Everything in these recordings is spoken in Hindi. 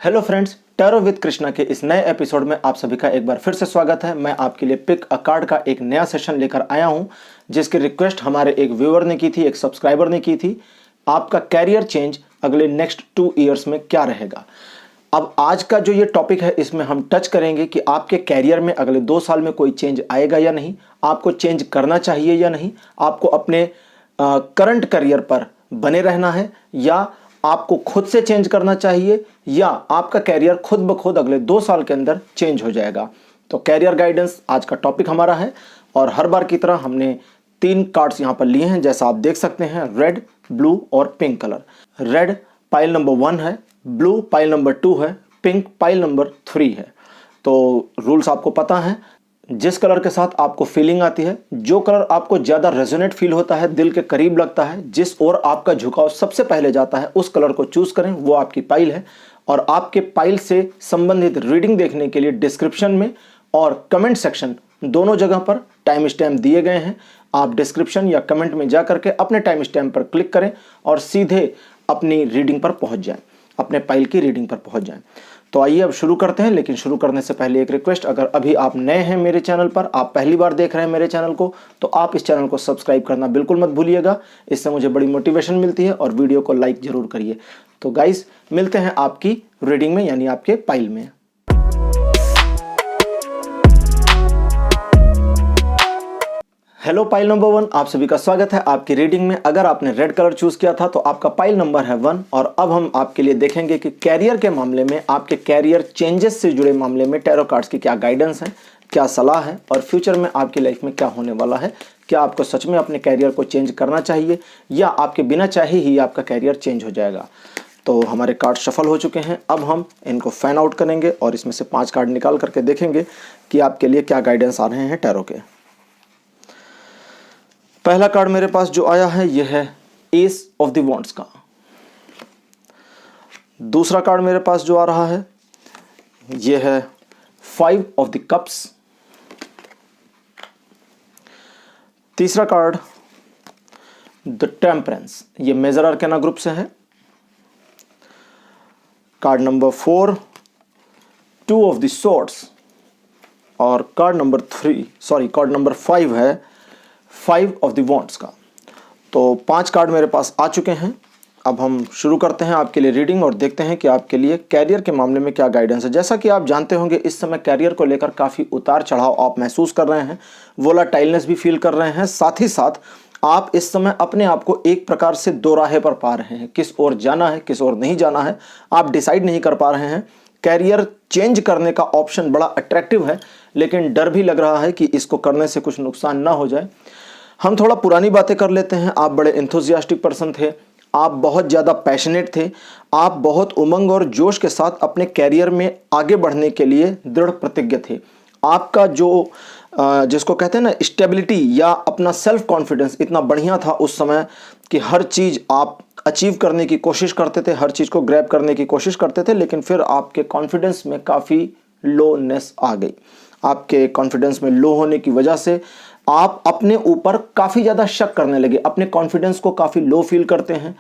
Hello friends, tarot with Krishna के इस नए एपिसोड में आप सभी का एक बार फिर से स्वागत है। मैं आपके लिए पिक अ कार्ड का एक नया सेशन लेकर आया हूं, जिसकी रिक्वेस्ट हमारे एक व्यूअर ने की थी, एक सब्सक्राइबर ने की थी। आपका कैरियर चेंज अगले नेक्स्ट 2 ईयर्स में क्या रहेगा। अब आज का जो ये टॉपिक है, इसमें हम टच करेंगे कि आपके कैरियर में अगले 2 साल में कोई चेंज आएगा या नहीं, आपको चेंज करना चाहिए या नहीं, आपको अपने करंट करियर पर बने रहना है या आपको खुद से चेंज करना चाहिए, या आपका कैरियर खुद ब खुद अगले 2 साल के अंदर चेंज हो जाएगा। तो कैरियर गाइडेंस आज का टॉपिक हमारा है और हर बार की तरह हमने 3 कार्ड्स यहां पर लिए हैं, जैसा आप देख सकते हैं, रेड, ब्लू और pink colour. Red pile number 1 है, ब्लू पाइल नंबर 2 है, पिंक पाइल नंबर 3 है। तो रूल्स आपको पता है, जिस कलर के साथ आपको फीलिंग आती है, जो कलर आपको ज़्यादा रेजोनेट फील होता है, दिल के करीब लगता है, जिस ओर आपका झुकाव सबसे पहले जाता है, उस कलर को चूज करें, वो आपकी पाइल है। और आपके पाइल से संबंधित रीडिंग देखने के लिए डिस्क्रिप्शन में और कमेंट सेक्शन दोनों जगह पर टाइम स्टैम्प दिए गए हैं। आप डिस्क्रिप्शन या कमेंट में जा करके अपने टाइम स्टैम्प पर क्लिक करें और सीधे अपनी रीडिंग पर पहुंच जाएं, अपने पाइल की रीडिंग पर पहुंच जाएं। तो आइए अब शुरू करते हैं, लेकिन शुरू करने से पहले एक रिक्वेस्ट, अगर अभी आप नए हैं मेरे चैनल पर, आप पहली बार देख रहे हैं मेरे चैनल को, तो आप इस चैनल को सब्सक्राइब करना बिल्कुल मत भूलिएगा। इससे मुझे बड़ी मोटिवेशन मिलती है, और वीडियो को लाइक जरूर करिए। तो गाइस, मिलते हैं आपकी रीडिंग में, यानी आपके पाइल में। हेलो पाइल नंबर 1, आप सभी का स्वागत है आपकी रीडिंग में। अगर आपने रेड कलर चूज किया था तो आपका पाइल नंबर है 1। और अब हम आपके लिए देखेंगे कि कैरियर के मामले में, आपके कैरियर चेंजेस से जुड़े मामले में टैरो कार्ड्स की क्या गाइडेंस है, क्या सलाह है, और फ्यूचर में आपकी लाइफ में क्या होने वाला है। क्या आपको सच में अपने कैरियर को चेंज करना चाहिए, या आपके बिना चाहे ही आपका कैरियर चेंज हो जाएगा। तो हमारे कार्ड शफल हो चुके हैं, अब हम इनको फैन आउट करेंगे और इसमें से 5 कार्ड निकाल करके देखेंगे कि आपके लिए क्या गाइडेंस आ रहे हैं टैरो के। पहला कार्ड मेरे पास जो आया है, यह है एस ऑफ द वॉन्ड्स का। दूसरा कार्ड मेरे पास जो आ रहा है, यह है 5 ऑफ द कप्स। तीसरा कार्ड द टेम्परेंस, ये मेजर आर्काना ग्रुप से है। Card number 4 2 of the swords, और कार्ड नंबर 5 है 5 ऑफ द वॉन्ड्स का। तो 5 कार्ड मेरे पास आ चुके हैं। अब हम शुरू करते हैं आपके लिए रीडिंग और देखते हैं कि आपके लिए कैरियर के मामले में क्या गाइडेंस है। जैसा कि आप जानते होंगे, इस समय कैरियर को लेकर काफ़ी उतार चढ़ाव आप महसूस कर रहे हैं, वोलाटाइलनेस भी फील कर रहे हैं। साथ ही साथ आप इस समय अपने आप को एक प्रकार से दो राहे पर पा रहे हैं, किस ओर जाना है, किस ओर नहीं जाना है, आप डिसाइड नहीं कर पा रहे हैं। कैरियर चेंज करने का ऑप्शन बड़ा अट्रैक्टिव है, लेकिन डर भी लग रहा है कि इसको करने से कुछ नुकसान ना हो जाए। हम थोड़ा पुरानी बातें कर लेते हैं। आप बड़े एंथुसियास्टिक पर्सन थे, आप बहुत ज़्यादा पैशनेट थे, आप बहुत उमंग और जोश के साथ अपने कैरियर में आगे बढ़ने के लिए दृढ़ प्रतिज्ञ थे। आपका जो जिसको कहते हैं ना स्टेबिलिटी या अपना सेल्फ कॉन्फिडेंस इतना बढ़िया था उस समय कि हर चीज़ आप अचीव करने की कोशिश करते थे, हर चीज़ को ग्रैब करने की कोशिश करते थे, लेकिन फिर आपके कॉन्फिडेंस में काफ़ी लोनेस आ गई। आपके कॉन्फिडेंस में लो होने की वजह से आप अपने ऊपर काफ़ी ज़्यादा शक करने लगे, अपने कॉन्फिडेंस को काफ़ी लो फील करते हैं,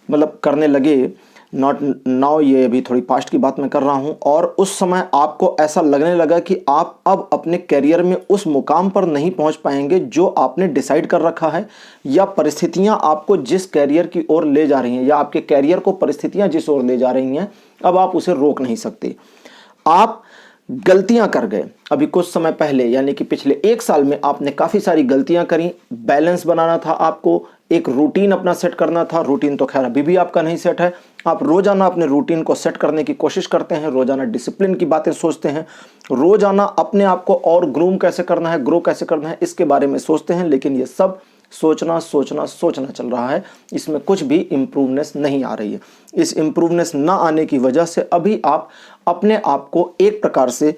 मतलब करने लगे, नॉट नाउ, ये अभी थोड़ी पास्ट की बात मैं कर रहा हूँ। और उस समय आपको ऐसा लगने लगा कि आप अब अपने कैरियर में उस मुकाम पर नहीं पहुँच पाएंगे जो आपने डिसाइड कर रखा है, या परिस्थितियाँ आपको जिस कैरियर की ओर ले जा रही हैं, या आपके कैरियर को परिस्थितियाँ जिस ओर ले जा रही हैं, अब आप उसे रोक नहीं सकते। आप गलतियां कर गए। अभी कुछ समय पहले, यानी कि पिछले 1 साल में आपने काफ़ी सारी गलतियां करी। बैलेंस बनाना था आपको, एक रूटीन अपना सेट करना था। रूटीन तो खैर अभी भी आपका नहीं सेट है। आप रोज़ाना अपने रूटीन को सेट करने की कोशिश करते हैं, रोज़ाना डिसिप्लिन की बातें सोचते हैं, रोज़ाना अपने आप को और ग्रूम कैसे करना है, ग्रो कैसे करना है, इसके बारे में सोचते हैं। लेकिन ये सब सोचना चल रहा है, इसमें कुछ भी इम्प्रूवनेस नहीं आ रही है। इस इम्प्रूवनेस ना आने की वजह से अभी आप अपने आप को एक प्रकार से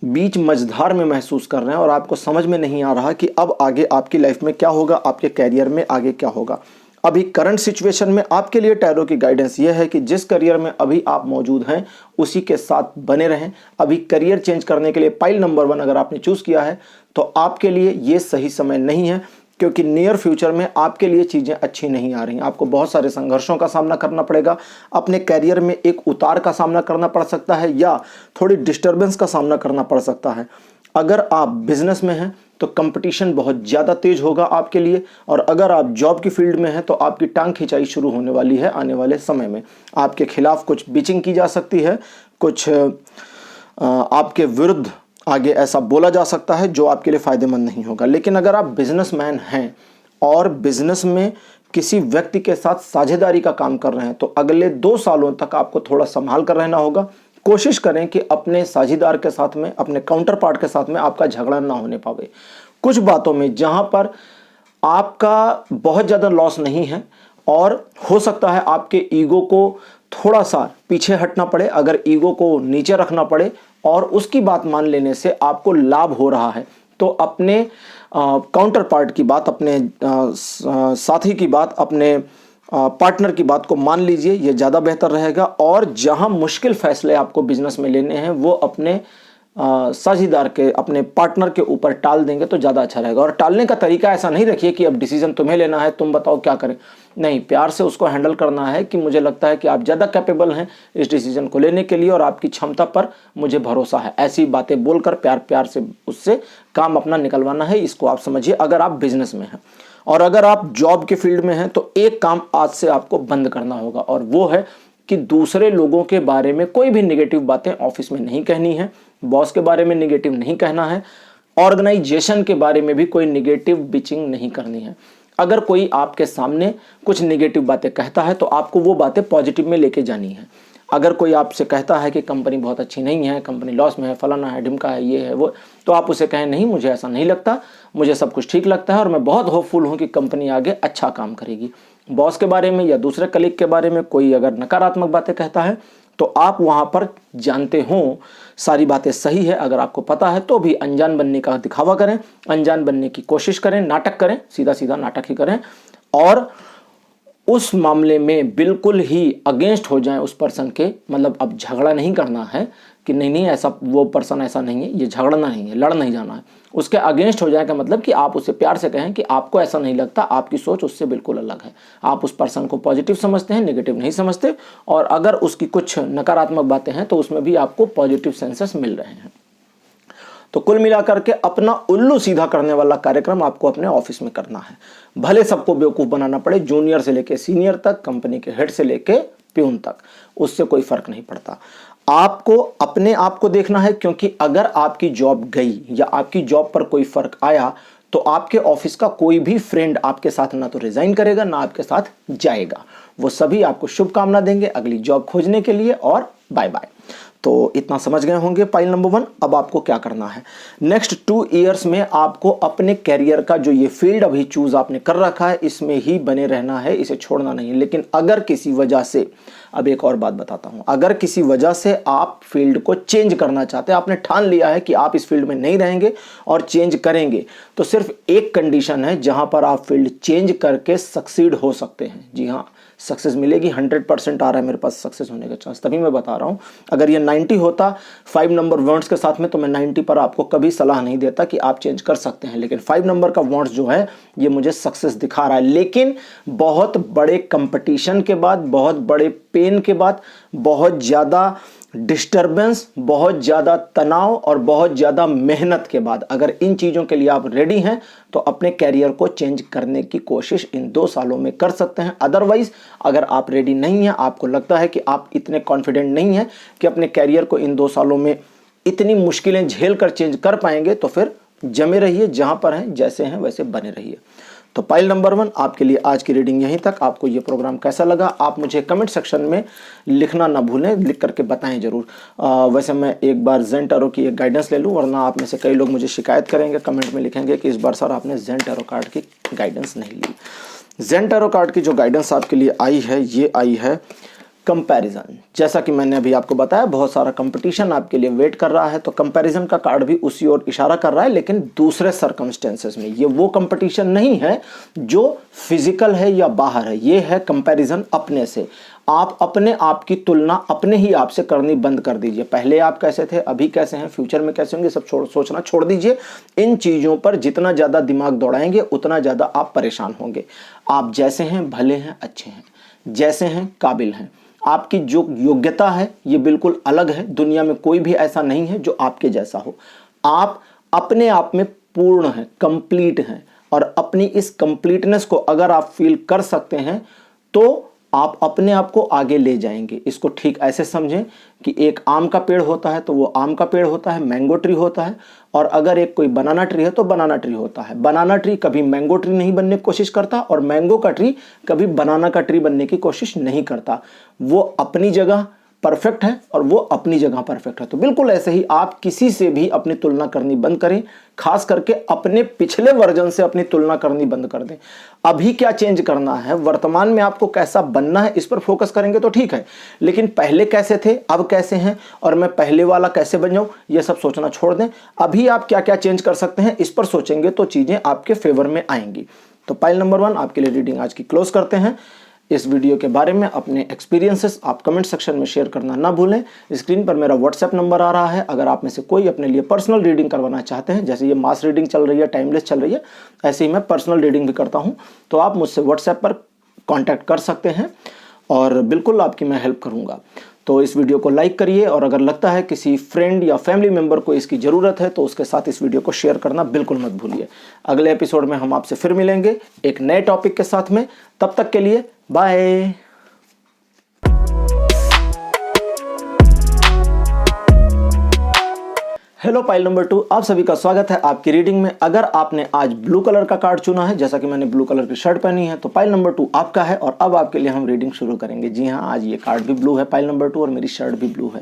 बीच मझधार में महसूस कर रहे हैं, और आपको समझ में नहीं आ रहा कि अब आगे आपकी लाइफ में क्या होगा, आपके कैरियर में आगे क्या होगा। अभी करंट सिचुएशन में आपके लिए टैरो की गाइडेंस यह है कि जिस करियर में अभी आप मौजूद हैं उसी के साथ बने रहें। अभी करियर चेंज करने के लिए पाइल नंबर 1 अगर आपने चूज किया है तो आपके लिए ये सही समय नहीं है। क्योंकि नियर फ्यूचर में आपके लिए चीज़ें अच्छी नहीं आ रही। आपको बहुत सारे संघर्षों का सामना करना पड़ेगा, अपने कैरियर में एक उतार का सामना करना पड़ सकता है या थोड़ी डिस्टर्बेंस का सामना करना पड़ सकता है। अगर आप बिजनेस में हैं तो कंपटीशन बहुत ज़्यादा तेज होगा आपके लिए, और अगर आप जॉब की फील्ड में हैं तो आपकी टांग खिंचाई शुरू होने वाली है आने वाले समय में। आपके खिलाफ कुछ बिचिंग की जा सकती है, कुछ आपके विरुद्ध आगे ऐसा बोला जा सकता है जो आपके लिए फ़ायदेमंद नहीं होगा। लेकिन अगर आप बिजनेसमैन हैं और बिजनेस में किसी व्यक्ति के साथ साझेदारी का काम कर रहे हैं तो अगले 2 सालों तक आपको थोड़ा संभाल कर रहना होगा। कोशिश करें कि अपने साझेदार के साथ में, अपने काउंटर पार्ट के साथ में आपका झगड़ा ना होने पावे। कुछ बातों में जहां पर आपका बहुत ज़्यादा लॉस नहीं है और हो सकता है आपके ईगो को थोड़ा सा पीछे हटना पड़े, अगर ईगो को नीचे रखना पड़े और उसकी बात मान लेने से आपको लाभ हो रहा है तो अपने काउंटर पार्ट की बात, अपने साथी की बात, अपने पार्टनर की बात को मान लीजिए, ये ज़्यादा बेहतर रहेगा। और जहां मुश्किल फैसले आपको बिजनेस में लेने हैं वो अपने साझेदार के, अपने पार्टनर के ऊपर टाल देंगे तो ज़्यादा अच्छा रहेगा। और टालने का तरीका ऐसा नहीं रखिए कि अब डिसीजन तुम्हें लेना है, तुम बताओ क्या करें। नहीं, प्यार से उसको हैंडल करना है कि मुझे लगता है कि आप ज़्यादा कैपेबल हैं इस डिसीजन को लेने के लिए और आपकी क्षमता पर मुझे भरोसा है। ऐसी बातें बोलकर प्यार से उससे काम अपना निकलवाना है, इसको आप समझिए अगर आप बिजनेस में हैं। और अगर आप जॉब के फील्ड में हैं तो एक काम आज से आपको बंद करना होगा और वो है कि दूसरे लोगों के बारे में कोई भी नेगेटिव बातें ऑफिस में नहीं कहनी है, बॉस के बारे में नेगेटिव नहीं कहना है, ऑर्गेनाइजेशन के बारे में भी कोई नेगेटिव बिचिंग नहीं करनी है। अगर कोई आपके सामने कुछ नेगेटिव बातें कहता है तो आपको वो बातें पॉजिटिव में लेके जानी है। अगर कोई आपसे कहता है कि कंपनी बहुत अच्छी नहीं है, कंपनी लॉस में है, फलाना है, ढिमका है, ये है वो, तो आप उसे कहें नहीं, मुझे ऐसा नहीं लगता, मुझे सब कुछ ठीक लगता है और मैं बहुत होपफुल हूँ कि कंपनी आगे अच्छा काम करेगी। बॉस के बारे में या दूसरे कलीग के बारे में कोई अगर नकारात्मक बातें कहता है तो आप वहाँ पर जानते हो सारी बातें सही है, अगर आपको पता है तो भी अनजान बनने का दिखावा करें, अनजान बनने की कोशिश करें, नाटक करें, सीधा सीधा नाटक ही करें और उस मामले में बिल्कुल ही अगेंस्ट हो जाएं उस पर्सन के। मतलब अब झगड़ा नहीं करना है कि नहीं ऐसा, वो पर्सन ऐसा नहीं है, ये झगड़ना नहीं है, लड़ नहीं जाना है। उसके अगेंस्ट हो जाए का मतलब कि आप उसे प्यार से कहें कि आपको ऐसा नहीं लगता, आपकी सोच उससे बिल्कुल अलग है, आप उस पर्सन को पॉजिटिव समझते हैं, नेगेटिव नहीं समझते, और अगर उसकी कुछ नकारात्मक बातें हैं तो उसमें भी आपको पॉजिटिव सेंसेस मिल रहे हैं। तो कुल मिलाकर के अपना उल्लू सीधा करने वाला कार्यक्रम आपको अपने ऑफिस में करना है। भले सबको बेवकूफ़ बनाना पड़े, जूनियर से लेके सीनियर तक, कंपनी के हेड से लेके प्यून तक, उससे कोई फर्क नहीं पड़ता। आपको अपने आप को देखना है, क्योंकि अगर आपकी जॉब गई या आपकी जॉब पर कोई फर्क आया तो आपके ऑफिस का कोई भी फ्रेंड आपके साथ ना तो रिजाइन करेगा ना आपके साथ जाएगा। वो सभी आपको शुभकामना देंगे अगली जॉब खोजने के लिए और बाय बाय। तो इतना समझ गए होंगे पाइल नंबर 1। अब आपको क्या करना है, नेक्स्ट 2 इयर्स में आपको अपने कैरियर का जो ये फील्ड अभी चूज आपने कर रखा है इसमें ही बने रहना है, इसे छोड़ना नहीं है। लेकिन अगर किसी वजह से, अब एक और बात बताता हूं, अगर किसी वजह से आप फील्ड को चेंज करना चाहते हैं, आपने ठान लिया है कि आप इस फील्ड में नहीं रहेंगे और चेंज करेंगे, तो सिर्फ एक कंडीशन है जहां पर आप फील्ड चेंज करके सक्सीड हो सकते हैं। जी हाँ, सक्सेस मिलेगी, 100% आ रहा है मेरे पास सक्सेस होने का चांस, तभी मैं बता रहा हूं। अगर ये 90 होता 5 नंबर वॉन्ट्स के साथ में तो मैं 90 पर आपको कभी सलाह नहीं देता कि आप चेंज कर सकते हैं। लेकिन 5 नंबर का वॉन्ट्स जो है ये मुझे सक्सेस दिखा रहा है, लेकिन बहुत बड़े कंपटीशन के बाद, बहुत बड़े पेन के बाद, बहुत ज़्यादा डिस्टर्बेंस, बहुत ज़्यादा तनाव और बहुत ज़्यादा मेहनत के बाद, अगर इन चीज़ों के लिए आप रेडी हैं तो अपने कैरियर को चेंज करने की कोशिश इन 2 सालों में कर सकते हैं। अदरवाइज अगर आप रेडी नहीं हैं, आपको लगता है कि आप इतने कॉन्फिडेंट नहीं हैं कि अपने कैरियर को इन 2 सालों में इतनी मुश्किलें झेल कर चेंज कर पाएंगे, तो फिर जमे रहिए, जहाँ पर हैं जैसे हैं वैसे बने रहिए। तो पाइल नंबर 1 आपके लिए आज की रीडिंग यहीं तक। आपको ये प्रोग्राम कैसा लगा आप मुझे कमेंट सेक्शन में लिखना ना भूलें, लिख करके बताएं जरूर। वैसे मैं एक बार जेन टैरो की एक गाइडेंस ले लूं, वरना आप में से कई लोग मुझे शिकायत करेंगे, कमेंट में लिखेंगे कि इस बार सर आपने जेन टैरो कार्ड की गाइडेंस नहीं ली। जेन टैरो कार्ड की जो गाइडेंस आपके लिए आई है, ये आई है कंपैरिजन। जैसा कि मैंने अभी आपको बताया, बहुत सारा कंपटीशन आपके लिए वेट कर रहा है, तो कंपैरिजन का कार्ड भी उसी ओर इशारा कर रहा है, लेकिन दूसरे सर्कमस्टेंसेस में। ये वो कंपटीशन नहीं है जो फिजिकल है या बाहर है, ये है कंपैरिजन अपने से। आप अपने आप की तुलना अपने ही आप से करनी बंद कर दीजिए। पहले आप कैसे थे, अभी कैसे हैं, फ्यूचर में कैसे होंगे, सब सोचना छोड़ दीजिए। इन चीज़ों पर जितना ज़्यादा दिमाग दौड़ाएंगे उतना ज़्यादा आप परेशान होंगे। आप जैसे हैं भले हैं, अच्छे हैं, जैसे हैं काबिल हैं। आपकी जो योग्यता है ये बिल्कुल अलग है। दुनिया में कोई भी ऐसा नहीं है जो आपके जैसा हो। आप अपने आप में पूर्ण हैं, कंप्लीट हैं, और अपनी इस कंप्लीटनेस को अगर आप फील कर सकते हैं तो आप अपने आप को आगे ले जाएंगे। इसको ठीक ऐसे समझें कि एक आम का पेड़ होता है तो वो आम का पेड़ होता है, मैंगो ट्री होता है। और अगर एक कोई बनाना ट्री है तो बनाना ट्री होता है। बनाना ट्री कभी मैंगो ट्री नहीं बनने की कोशिश करता, और मैंगो का ट्री कभी बनाना का ट्री बनने की कोशिश नहीं करता। वो अपनी जगह परफेक्ट है और वो अपनी जगह परफेक्ट है। तो बिल्कुल ऐसे ही आप किसी से भी अपनी तुलना करनी बंद करें, खास करके अपने पिछले वर्जन से अपनी तुलना करनी बंद कर दें। अभी क्या चेंज करना है, वर्तमान में आपको कैसा बनना है, इस पर फोकस करेंगे तो ठीक है, लेकिन पहले कैसे थे, अब कैसे हैं, और मैं पहले वाला कैसे बन जाऊं, ये सब सोचना छोड़ दें। अभी आप क्या क्या चेंज कर सकते हैं इस पर सोचेंगे तो चीजें आपके फेवर में आएंगी। तो पाइल नंबर 1 आपके लिए रीडिंग आज की क्लोज करते हैं। इस वीडियो के बारे में अपने एक्सपीरियंसेस आप कमेंट सेक्शन में शेयर करना ना भूलें। स्क्रीन पर मेरा व्हाट्सएप नंबर आ रहा है। अगर आप में से कोई अपने लिए पर्सनल रीडिंग करवाना चाहते हैं, जैसे ये मास रीडिंग चल रही है, टाइमलेस चल रही है, ऐसे ही मैं पर्सनल रीडिंग भी करता हूं, तो आप मुझसे व्हाट्सएप पर कॉन्टैक्ट कर सकते हैं और बिल्कुल आपकी मैं हेल्प करूँगा। तो इस वीडियो को लाइक करिए, और अगर लगता है किसी फ्रेंड या फैमिली मेंबर को इसकी ज़रूरत है तो उसके साथ इस वीडियो को शेयर करना बिल्कुल मत भूलिए। अगले एपिसोड में हम आपसे फिर मिलेंगे एक नए टॉपिक के साथ में। तब तक के लिए बाय। हेलो पाइल नंबर 2, आप सभी का स्वागत है आपकी रीडिंग में। अगर आपने आज ब्लू कलर का कार्ड चुना है, जैसा कि मैंने ब्लू कलर की शर्ट पहनी है, तो पाइल नंबर 2 आपका है और अब आपके लिए हम रीडिंग शुरू करेंगे। जी हाँ, आज ये कार्ड भी ब्लू है, पाइल नंबर 2, और मेरी शर्ट भी ब्लू है।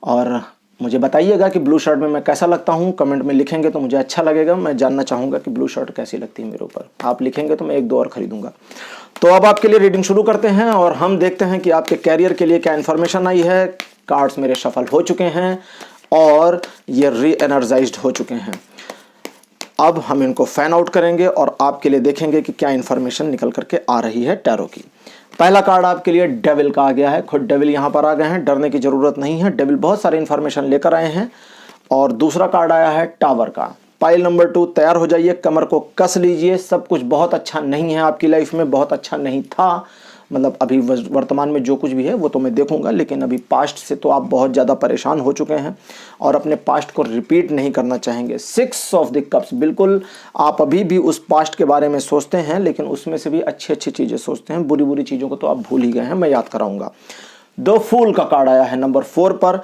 और मुझे बताइएगा कि ब्लू शर्ट में मैं कैसा लगता हूँ, कमेंट में लिखेंगे तो मुझे अच्छा लगेगा। मैं जानना चाहूँगा कि ब्लू शर्ट कैसी लगती है मेरे ऊपर। आप लिखेंगे तो मैं 1-2 और खरीदूंगा। तो अब आपके लिए रीडिंग शुरू करते हैं और हम देखते हैं कि आपके कैरियर के लिए क्या इन्फॉर्मेशन आई है। कार्ड्स मेरे शफल हो चुके हैं और ये री एनर्जाइज्ड हो चुके हैं। अब हम इनको फैन आउट करेंगे और आपके लिए देखेंगे कि क्या इन्फॉर्मेशन निकल करके आ रही है टैरो की। पहला कार्ड आपके लिए डेविल का आ गया है। खुद डेविल यहाँ पर आ गए हैं, डरने की जरूरत नहीं है। डेविल बहुत सारी इन्फॉर्मेशन लेकर आए हैं। और दूसरा कार्ड आया है टावर का। पाइल नंबर 2 तैयार हो जाइए, कमर को कस लीजिए। सब कुछ बहुत अच्छा नहीं है आपकी लाइफ में, बहुत अच्छा नहीं था। मतलब अभी वर्तमान में जो कुछ भी है वो तो मैं देखूंगा, लेकिन अभी पास्ट से तो आप बहुत ज़्यादा परेशान हो चुके हैं और अपने पास्ट को रिपीट नहीं करना चाहेंगे। 6 ऑफ द कप्स, बिल्कुल आप अभी भी उस पास्ट के बारे में सोचते हैं, लेकिन उसमें से भी अच्छी अच्छी चीज़ें सोचते हैं। बुरी बुरी चीज़ों को तो आप भूल ही गए हैं, मैं याद कराऊंगा। द फूल का कार्ड आया है नंबर 4 पर।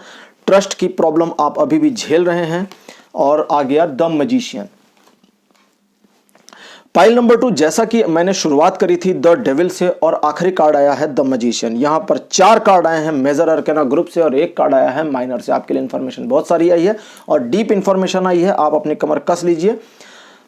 ट्रस्ट की प्रॉब्लम आप अभी भी झेल रहे हैं। और आ गया द मैजिशियन। पाइल नंबर 2, जैसा कि मैंने शुरुआत करी थी द डेविल से, और आखिरी कार्ड आया है द मैजिशियन। यहां पर 4 कार्ड आए हैं मेजर अरकाना ग्रुप से और 1 कार्ड आया है माइनर से। आपके लिए इन्फॉर्मेशन बहुत सारी आई है और डीप इन्फॉर्मेशन आई है। आप अपनी कमर कस लीजिए।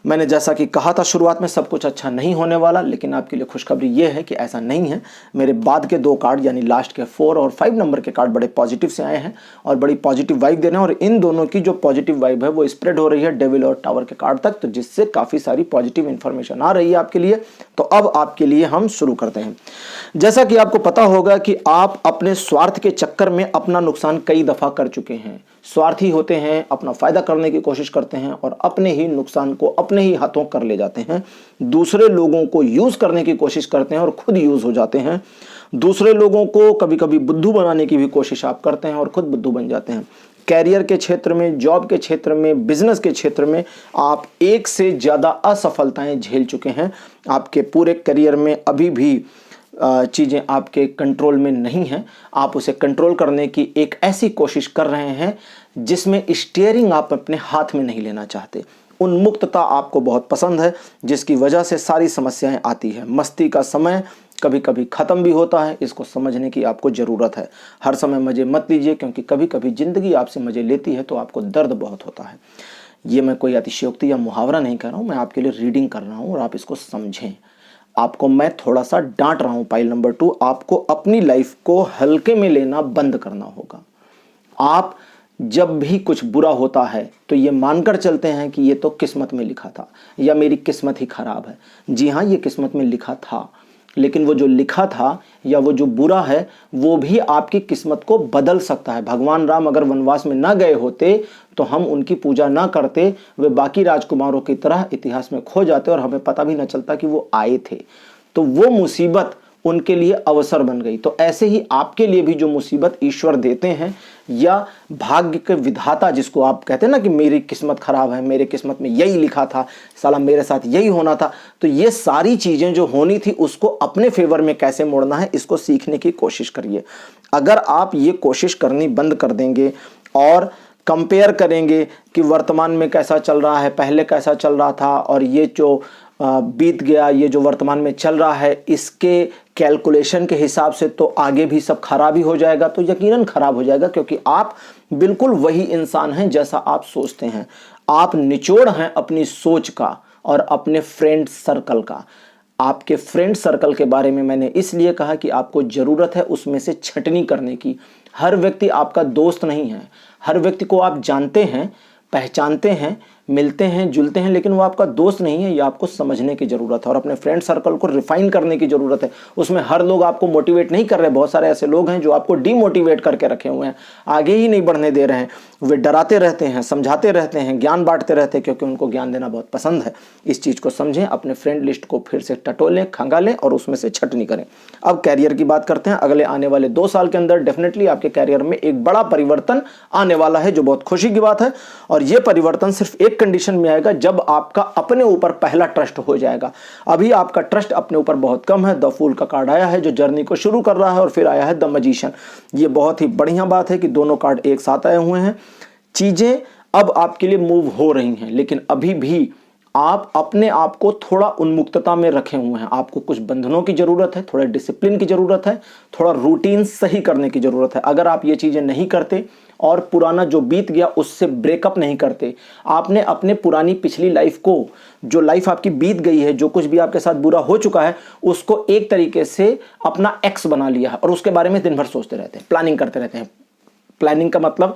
मैंने जैसा कि कहा था शुरुआत में, सब कुछ अच्छा नहीं होने वाला, लेकिन आपके लिए खुशखबरी ये है कि ऐसा नहीं है। मेरे बाद के 2 कार्ड यानी लास्ट के 4 और 5 नंबर के कार्ड बड़े पॉजिटिव से आए हैं और बड़ी पॉजिटिव वाइब दे रहे हैं, और इन दोनों की जो पॉजिटिव वाइब है वो स्प्रेड हो रही है डेविल और टावर के कार्ड तक, तो जिससे काफ़ी सारी पॉजिटिव इन्फॉर्मेशन आ रही है आपके लिए। तो अब आपके लिए हम शुरू करते हैं। जैसा कि आपको पता होगा कि आप अपने स्वार्थ के चक्कर में अपना नुकसान कई दफ़ा कर चुके हैं। स्वार्थी होते हैं, अपना फायदा करने की कोशिश करते हैं और अपने ही नुकसान को अपने ही हाथों कर ले जाते हैं। दूसरे लोगों को यूज करने की कोशिश करते हैं और खुद यूज हो जाते हैं। दूसरे लोगों को कभी कभी बुद्धू बनाने की भी कोशिश आप करते हैं और खुद बुद्धू बन जाते हैं। कैरियर के क्षेत्र में, जॉब के क्षेत्र में, बिजनेस के क्षेत्र में आप 1 से ज़्यादा असफलताएं झेल चुके हैं। आपके पूरे करियर में अभी भी चीज़ें आपके कंट्रोल में नहीं हैं। आप उसे कंट्रोल करने की एक ऐसी कोशिश कर रहे हैं जिसमें स्टीयरिंग आप अपने हाथ में नहीं लेना चाहते। उन्मुक्तता आपको बहुत पसंद है, जिसकी वजह से सारी समस्याएं आती है। मस्ती का समय कभी कभी ख़त्म भी होता है, इसको समझने की आपको ज़रूरत है। हर समय मज़े मत लीजिए, क्योंकि कभी कभी ज़िंदगी आपसे मज़े लेती है तो आपको दर्द बहुत होता है। ये मैं कोई अतिशयोक्ति या मुहावरा नहीं कर रहा हूँ, मैं आपके लिए रीडिंग कर रहा हूँ और आप इसको समझें। आपको मैं थोड़ा सा डांट रहा हूं पाइल नंबर 2, आपको अपनी लाइफ को हल्के में लेना बंद करना होगा। आप जब भी कुछ बुरा होता है तो ये मानकर चलते हैं कि ये तो किस्मत में लिखा था या मेरी किस्मत ही खराब है। जी हाँ, ये किस्मत में लिखा था। लेकिन वो जो लिखा था या वो जो बुरा है वो भी आपकी किस्मत को बदल सकता है। भगवान राम अगर वनवास में ना गए होते तो हम उनकी पूजा ना करते, वे बाकी राजकुमारों की तरह इतिहास में खो जाते और हमें पता भी ना चलता कि वो आए थे। तो वो मुसीबत उनके लिए अवसर बन गई। तो ऐसे ही आपके लिए भी जो मुसीबत ईश्वर देते हैं या भाग्य के विधाता, जिसको आप कहते हैं ना कि मेरी किस्मत खराब है, मेरे किस्मत में यही लिखा था, साला मेरे साथ यही होना था, तो ये सारी चीजें जो होनी थी उसको अपने फेवर में कैसे मोड़ना है, इसको सीखने की कोशिश करिए। अगर आप ये कोशिश करनी बंद कर देंगे और कंपेयर करेंगे कि वर्तमान में कैसा चल रहा है, पहले कैसा चल रहा था, और ये जो बीत गया, ये जो वर्तमान में चल रहा है, इसके कैलकुलेशन के हिसाब से तो आगे भी सब खराब ही हो जाएगा, तो यकीनन खराब हो जाएगा, क्योंकि आप बिल्कुल वही इंसान हैं जैसा आप सोचते हैं। आप निचोड़ हैं अपनी सोच का और अपने फ्रेंड सर्कल का। आपके फ्रेंड सर्कल के बारे में मैंने इसलिए कहा कि आपको जरूरत है उसमें से छटनी करने की। हर व्यक्ति आपका दोस्त नहीं है, हर व्यक्ति को आप जानते हैं, पहचानते हैं, मिलते हैं, जुलते हैं, लेकिन वो आपका दोस्त नहीं है। ये आपको समझने की जरूरत है और अपने फ्रेंड सर्कल को रिफाइन करने की जरूरत है। उसमें हर लोग आपको मोटिवेट नहीं कर रहे, बहुत सारे ऐसे लोग हैं जो आपको डीमोटिवेट करके रखे हुए हैं, आगे ही नहीं बढ़ने दे रहे हैं। वे डराते रहते हैं, समझाते रहते हैं, ज्ञान बांटते रहते हैं, क्योंकि उनको ज्ञान देना बहुत पसंद है। इस चीज को समझें, अपने फ्रेंड लिस्ट को फिर से टटोलें, खंगालें और उसमें से छटनी करें। अब कैरियर की बात करते हैं। अगले आने वाले 2 साल के अंदर डेफिनेटली आपके कैरियर में एक बड़ा परिवर्तन आने वाला है, जो बहुत खुशी की बात है। और यह परिवर्तन सिर्फ एक कंडीशन में आएगा, जब आपका अपने ऊपर पहला ट्रस्ट हो जाएगा। अभी आपका ट्रस्ट अपने ऊपर बहुत कम है। द फूल का कार्ड आया है जो जर्नी को शुरू कर रहा है, और फिर आया है द मैजिशियन। ये बहुत ही बढ़िया बात है कि दोनों कार्ड एक साथ आए हुए हैं। चीजें अब आपके लिए मूव हो रही हैं, लेकिन अभी भी आप अपने आप को थोड़ा उन्मुक्तता में रखे हुए हैं। आपको कुछ बंधनों की जरूरत है, थोड़ा डिसिप्लिन की जरूरत है, थोड़ा रूटीन सही करने की जरूरत है। अगर आप ये चीजें नहीं करते और पुराना जो बीत गया उससे ब्रेकअप नहीं करते, आपने अपने पुरानी पिछली लाइफ को, जो लाइफ आपकी बीत गई है, जो कुछ भी आपके साथ बुरा हो चुका है, उसको एक तरीके से अपना एक्स बना लिया है और उसके बारे में दिन भर सोचते रहते हैं, प्लानिंग करते रहते हैं। प्लानिंग का मतलब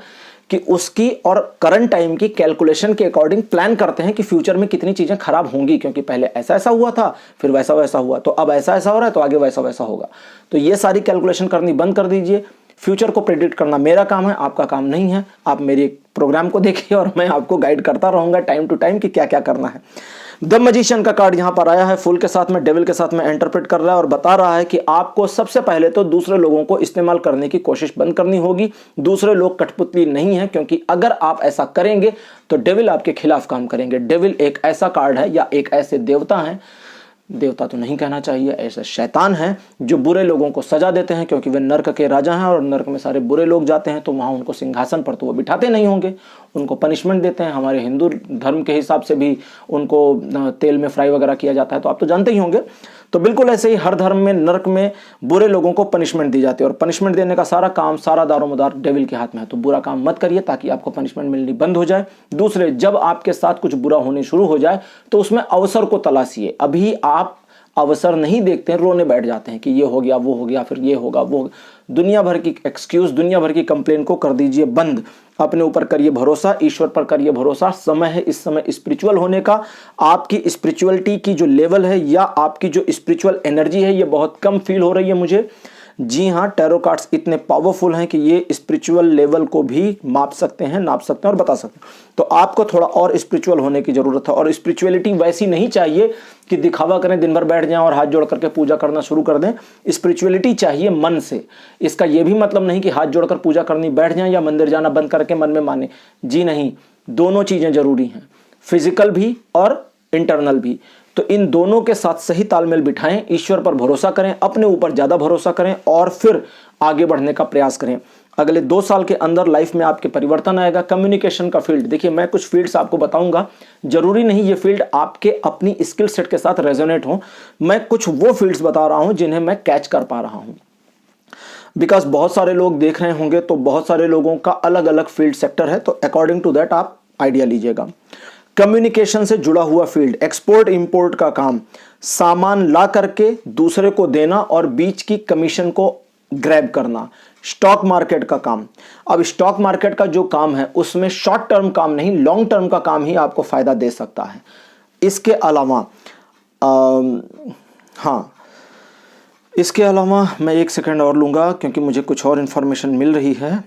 कि उसकी और करंट टाइम की कैलकुलेशन के अकॉर्डिंग प्लान करते हैं कि फ्यूचर में कितनी चीजें खराब होंगी, क्योंकि पहले ऐसा ऐसा हुआ था, फिर वैसा वैसा हुआ, तो अब ऐसा ऐसा हो रहा है, तो आगे वैसा वैसा होगा। तो ये सारी कैलकुलेशन करनी बंद कर दीजिए। फ्यूचर को प्रेडिक्ट करना मेरा काम है, आपका काम नहीं है। आप मेरे प्रोग्राम को देखिए और मैं आपको गाइड करता रहूंगा टाइम टू टाइम कि क्या क्या करना है। द मैजिशियन का कार्ड यहां पर आया है, फुल के साथ में, डेविल के साथ में इंटरप्रेट कर रहा है और बता रहा है कि आपको सबसे पहले तो दूसरे लोगों को इस्तेमाल करने की कोशिश बंद करनी होगी। दूसरे लोग कठपुतली नहीं है, क्योंकि अगर आप ऐसा करेंगे तो डेविल आपके खिलाफ काम करेंगे। डेविल एक ऐसा कार्ड है या एक ऐसे देवता है, देवता तो नहीं कहना चाहिए, ऐसे शैतान हैं जो बुरे लोगों को सजा देते हैं, क्योंकि वे नर्क के राजा हैं और नर्क में सारे बुरे लोग जाते हैं, तो वहां उनको सिंहासन पर तो वो बिठाते नहीं होंगे, उनको पनिशमेंट देते हैं। हमारे हिंदू धर्म के हिसाब से भी उनको तेल में फ्राई वगैरह किया जाता है, तो आप तो जानते ही होंगे। तो बिल्कुल ऐसे ही हर धर्म में, नर्क में बुरे लोगों को पनिशमेंट दी जाती है, और पनिशमेंट देने का सारा काम, सारा दारोमदार डेविल के हाथ में है। तो बुरा काम मत करिए ताकि आपको पनिशमेंट मिलनी बंद हो जाए। दूसरे, जब आपके साथ कुछ बुरा होने शुरू हो जाए तो उसमें अवसर को तलाशिए। अभी आप अवसर नहीं देखते हैं, रोने बैठ जाते हैं कि ये हो गया, वो हो गया, फिर ये होगा, वो होगा। दुनिया भर की एक्सक्यूज, दुनिया भर की कंप्लेन को कर दीजिए बंद। अपने ऊपर करिए भरोसा, ईश्वर पर करिए भरोसा। समय है इस समय स्पिरिचुअल होने का। आपकी स्पिरिचुअलिटी की जो लेवल है या आपकी जो स्पिरिचुअल एनर्जी है, ये बहुत कम फील हो रही है मुझे। जी हाँ, टैरो कार्ड्स इतने पावरफुल हैं कि ये स्पिरिचुअल लेवल को भी माप सकते हैं, नाप सकते हैं और बता सकते हैं। तो आपको थोड़ा और स्पिरिचुअल होने की जरूरत है। और स्पिरिचुअलिटी वैसी नहीं चाहिए कि दिखावा करें, दिन भर बैठ जाएं और हाथ जोड़ करके पूजा करना शुरू कर दें। स्पिरिचुअलिटी चाहिए मन से। इसका यह भी मतलब नहीं कि हाथ जोड़कर पूजा करनी बैठ जाएं या मंदिर जाना बंद करके मन में माने। जी नहीं, दोनों चीजें जरूरी हैं, फिजिकल भी और इंटरनल भी। तो इन दोनों के साथ सही तालमेल बिठाएं, ईश्वर पर भरोसा करें, अपने ऊपर ज्यादा भरोसा करें और फिर आगे बढ़ने का प्रयास करें। अगले 2 साल के अंदर लाइफ में आपके परिवर्तन आएगा। कम्युनिकेशन का फील्ड, देखिए मैं कुछ फील्ड्स आपको बताऊंगा, जरूरी नहीं ये फील्ड आपके अपनी स्किल सेट के साथ रेजोनेट हो। मैं कुछ वो फील्ड्स बता रहा हूं जिन्हें मैं कैच कर पा रहा हूं, बिकॉज बहुत सारे लोग देख रहे होंगे, तो बहुत सारे लोगों का अलग अलग फील्ड सेक्टर है, तो अकॉर्डिंग टू दैट आप आइडिया लीजिएगा। कम्युनिकेशन से जुड़ा हुआ फील्ड, एक्सपोर्ट इंपोर्ट का काम, सामान ला करके दूसरे को देना और बीच की कमीशन को ग्रैब करना, स्टॉक मार्केट का काम। अब स्टॉक मार्केट का जो काम है उसमें शॉर्ट टर्म काम नहीं, लॉन्ग टर्म का काम ही आपको फायदा दे सकता है। इसके अलावा हाँ, इसके अलावा मैं 1 सेकंड और लूँगा क्योंकि मुझे कुछ और इन्फॉर्मेशन मिल रही है।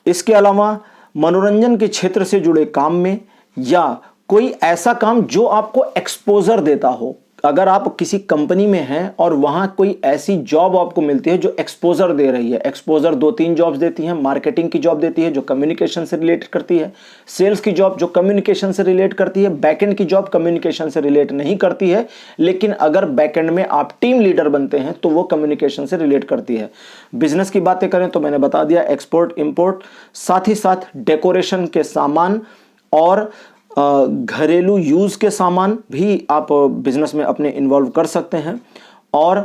इसके अलावा मनोरंजन के क्षेत्र से जुड़े काम में या कोई ऐसा काम जो आपको एक्सपोजर देता हो, अगर आप किसी कंपनी में हैं और वहां कोई ऐसी जॉब आपको मिलती है जो एक्सपोजर दे रही है, एक्सपोजर 2-3 जॉब्स देती हैं। मार्केटिंग की जॉब देती है जो कम्युनिकेशन से रिलेट करती है, सेल्स की जॉब जो कम्युनिकेशन से रिलेट करती है, बैकएंड की जॉब कम्युनिकेशन से रिलेट नहीं करती है, लेकिन अगर बैकएंड में आप टीम लीडर बनते हैं तो वो कम्युनिकेशन से रिलेट करती है। बिजनेस की बातें करें तो मैंने बता दिया, एक्सपोर्ट इंपोर्ट, साथ ही साथ डेकोरेशन के सामान और घरेलू यूज के सामान भी आप बिजनेस में अपने इन्वॉल्व कर सकते हैं। और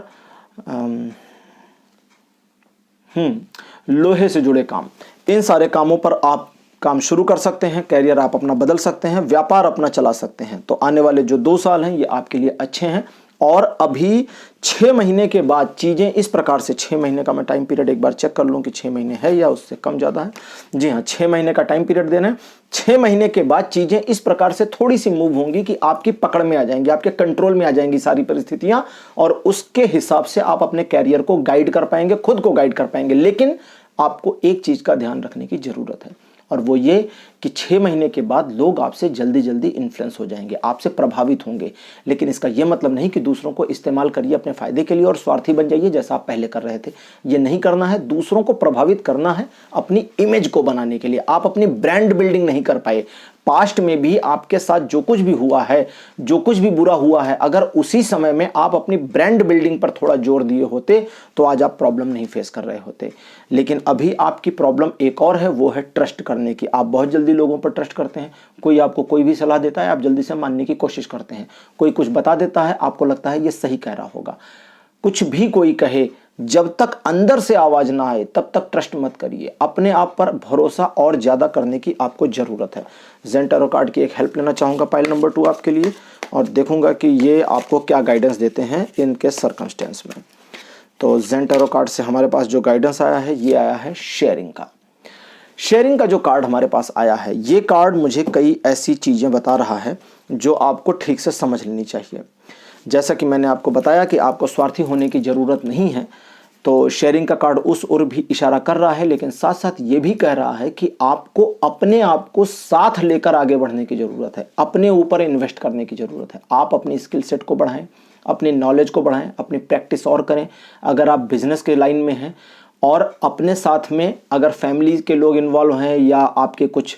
लोहे से जुड़े काम, इन सारे कामों पर आप काम शुरू कर सकते हैं, कैरियर आप अपना बदल सकते हैं, व्यापार अपना चला सकते हैं। तो आने वाले जो 2 साल हैं ये आपके लिए अच्छे हैं। और अभी 6 महीने के बाद चीज़ें इस प्रकार से, 6 महीने का मैं टाइम पीरियड एक बार चेक कर लूँ कि 6 महीने है या उससे कम ज़्यादा है। जी हाँ, 6 महीने का टाइम पीरियड देना है। 6 महीने के बाद चीज़ें इस प्रकार से थोड़ी सी मूव होंगी कि आपकी पकड़ में आ जाएंगी, आपके कंट्रोल में आ जाएंगी सारी परिस्थितियाँ, और उसके हिसाब से आप अपने कैरियर को गाइड कर पाएंगे, खुद को गाइड कर पाएंगे। लेकिन आपको एक चीज़ का ध्यान रखने की ज़रूरत है, और वो ये कि 6 महीने के बाद लोग आपसे जल्दी जल्दी इन्फ्लुएंस हो जाएंगे, आपसे प्रभावित होंगे। लेकिन इसका ये मतलब नहीं कि दूसरों को इस्तेमाल करिए अपने फ़ायदे के लिए और स्वार्थी बन जाइए जैसा आप पहले कर रहे थे। ये नहीं करना है। दूसरों को प्रभावित करना है अपनी इमेज को बनाने के लिए। आप अपनी ब्रांड बिल्डिंग नहीं कर पाए। पास्ट में भी आपके साथ जो कुछ भी हुआ है, जो कुछ भी बुरा हुआ है, अगर उसी समय में आप अपनी ब्रांड बिल्डिंग पर थोड़ा जोर दिए होते तो आज आप प्रॉब्लम नहीं फेस कर रहे होते। लेकिन अभी आपकी प्रॉब्लम एक और है, वो है ट्रस्ट करने की। आप बहुत जल्दी लोगों पर ट्रस्ट करते हैं। कोई आपको कोई भी सलाह देता है, आप जल्दी से मानने की कोशिश करते हैं। कोई कुछ बता देता है, आपको लगता है ये सही कह रहा होगा। कुछ भी कोई कहे, जब तक अंदर से आवाज ना आए तब तक ट्रस्ट मत करिए। अपने आप पर भरोसा और ज्यादा करने की आपको जरूरत है। ज़ेन टैरो कार्ड की एक हेल्प लेना चाहूंगा पाइल नंबर 2 आपके लिए, और देखूंगा कि ये आपको क्या गाइडेंस देते हैं इनके सर्कमस्टेंस में। तो ज़ेन टैरो कार्ड से हमारे पास जो गाइडेंस आया है, ये आया है शेयरिंग का। शेयरिंग का जो कार्ड हमारे पास आया है, ये कार्ड मुझे कई ऐसी चीजें बता रहा है जो आपको ठीक से समझ लेनी चाहिए। जैसा कि मैंने आपको बताया कि आपको स्वार्थी होने की ज़रूरत नहीं है, तो शेयरिंग का कार्ड उस ओर भी इशारा कर रहा है, लेकिन साथ साथ ये भी कह रहा है कि आपको अपने आप को साथ लेकर आगे बढ़ने की ज़रूरत है, अपने ऊपर इन्वेस्ट करने की ज़रूरत है। आप अपनी स्किल सेट को बढ़ाएं, अपनी नॉलेज को बढ़ाएं, अपनी प्रैक्टिस और करें। अगर आप बिजनेस के लाइन में हैं और अपने साथ में अगर फैमिली के लोग इन्वॉल्व हैं या आपके कुछ